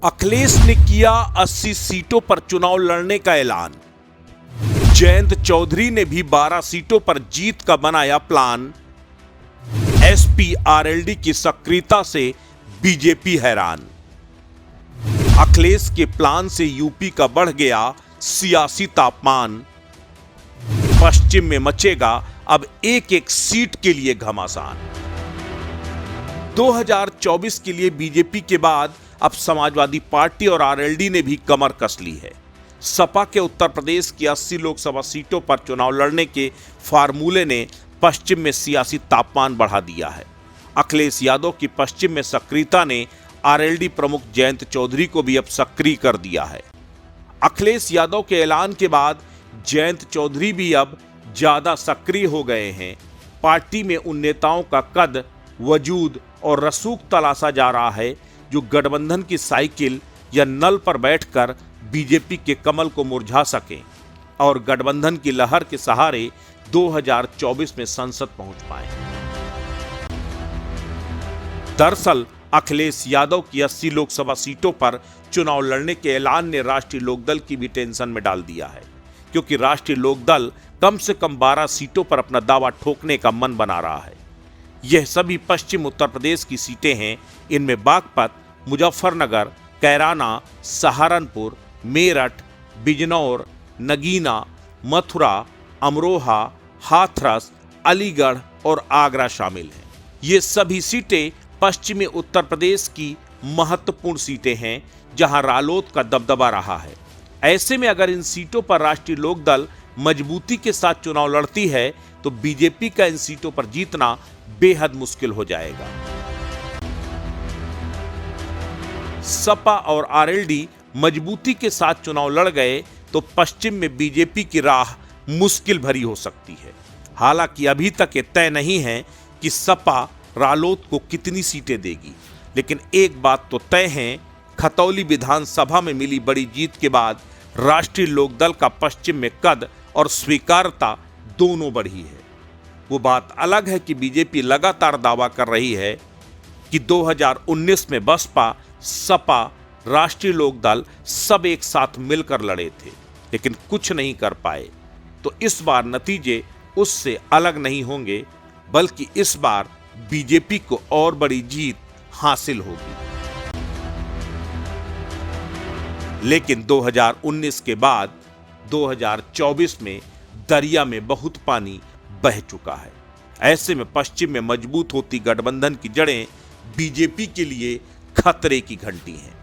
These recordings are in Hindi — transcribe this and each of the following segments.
अखिलेश ने किया 80 सीटों पर चुनाव लड़ने का ऐलान। जयंत चौधरी ने भी 12 सीटों पर जीत का बनाया प्लान। एसपी आरएलडी की सक्रियता से बीजेपी हैरान। अखिलेश के प्लान से यूपी का बढ़ गया सियासी तापमान। पश्चिम में मचेगा अब एक एक सीट के लिए घमासान। 2024 के लिए बीजेपी के बाद अब समाजवादी पार्टी और आरएलडी ने भी कमर कस ली है। सपा के उत्तर प्रदेश की 80 लोकसभा सीटों पर चुनाव लड़ने के फार्मूले ने पश्चिम में सियासी तापमान बढ़ा दिया है। अखिलेश यादव की पश्चिम में सक्रियता ने आरएलडी प्रमुख जयंत चौधरी को भी अब सक्रिय कर दिया है। अखिलेश यादव के ऐलान के बाद जयंत चौधरी भी अब ज्यादा सक्रिय हो गए हैं। पार्टी में उन नेताओं का कद, वजूद और रसूख तलाशा जा रहा है जो गठबंधन की साइकिल या नल पर बैठकर बीजेपी के कमल को मुरझा सकें और गठबंधन की लहर के सहारे 2024 में संसद पहुंच पाए। दरअसल अखिलेश यादव की 80 लोकसभा सीटों पर चुनाव लड़ने के ऐलान ने राष्ट्रीय लोकदल की भी टेंशन में डाल दिया है, क्योंकि राष्ट्रीय लोकदल कम से कम 12 सीटों पर अपना दावा ठोकने का मन बना रहा है। यह सभी पश्चिम उत्तर प्रदेश की सीटें हैं। इनमें बागपत, मुजफ्फरनगर, कैराना, सहारनपुर, मेरठ, बिजनौर, नगीना, मथुरा, अमरोहा, हाथरस, अलीगढ़ और आगरा शामिल हैं। ये सभी सीटें पश्चिमी उत्तर प्रदेश की महत्वपूर्ण सीटें हैं जहां रालोद का दबदबा रहा है। ऐसे में अगर इन सीटों पर राष्ट्रीय लोकदल मजबूती के साथ चुनाव लड़ती है तो बीजेपी का इन सीटों पर जीतना बेहद मुश्किल हो जाएगा। सपा और आरएलडी मजबूती के साथ चुनाव लड़ गए तो पश्चिम में बीजेपी की राह मुश्किल भरी हो सकती है। हालांकि अभी तक ये तय नहीं है कि सपा रालोद को कितनी सीटें देगी, लेकिन एक बात तो तय है, खतौली विधानसभा में मिली बड़ी जीत के बाद राष्ट्रीय लोकदल का पश्चिम में कद और स्वीकार्यता दोनों बढ़ी है। वो बात अलग है कि बीजेपी लगातार दावा कर रही है कि 2019 में बसपा, सपा, राष्ट्रीय लोकदल सब एक साथ मिलकर लड़े थे, लेकिन कुछ नहीं कर पाए। तो इस बार नतीजे उससे अलग नहीं होंगे, बल्कि इस बार बीजेपी को और बड़ी जीत हासिल होगी। लेकिन 2019 के बाद 2024 में दरिया में बहुत पानी बह चुका है। ऐसे में पश्चिम में मजबूत होती गठबंधन की जड़ें बीजेपी के लिए खतरे की घंटी हैं।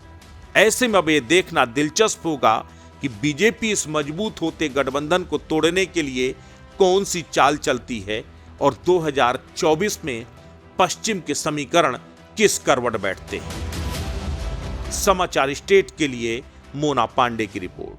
ऐसे में अब यह देखना दिलचस्प होगा कि बीजेपी इस मजबूत होते गठबंधन को तोड़ने के लिए कौन सी चाल चलती है और 2024 में पश्चिम के समीकरण किस करवट बैठते हैं। समाचार स्टेट के लिए मोना पांडे की रिपोर्ट।